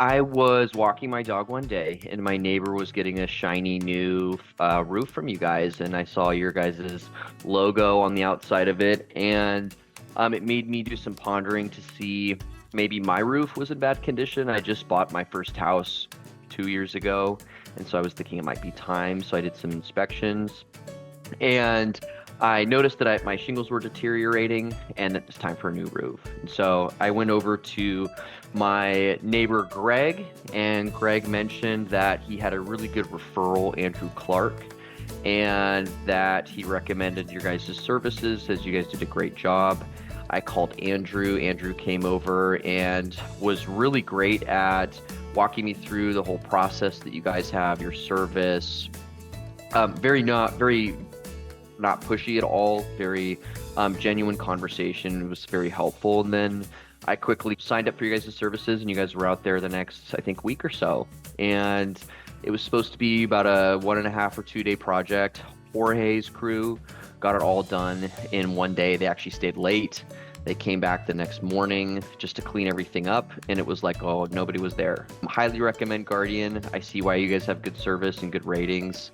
I was walking my dog one day, and my neighbor was getting a shiny new roof from you guys, and I saw your guys' logo on the outside of it, and it made me do some pondering to see maybe my roof was in bad condition. I just bought my first house 2 years ago, and so I was thinking it might be time. So I did some inspections, and I noticed that my shingles were deteriorating and that it's time for a new roof. And so I went over to my neighbor Greg, and Greg mentioned that he had a really good referral, Andrew Clark, and that he recommended your guys' services, says you guys did a great job. I called Andrew. Andrew came over and was really great at walking me through the whole process that you guys have, your service. Very not pushy at all, very genuine conversation. It was very helpful. And then I quickly signed up for you guys' services, and you guys were out there the next, I think, week or so. And it was supposed to be about a 1.5 or 2 day project. Jorge's crew got it all done in one day. They actually stayed late. They came back the next morning just to clean everything up, and it was like, oh, nobody was there. Highly recommend Guardian. I see why you guys have good service and good ratings.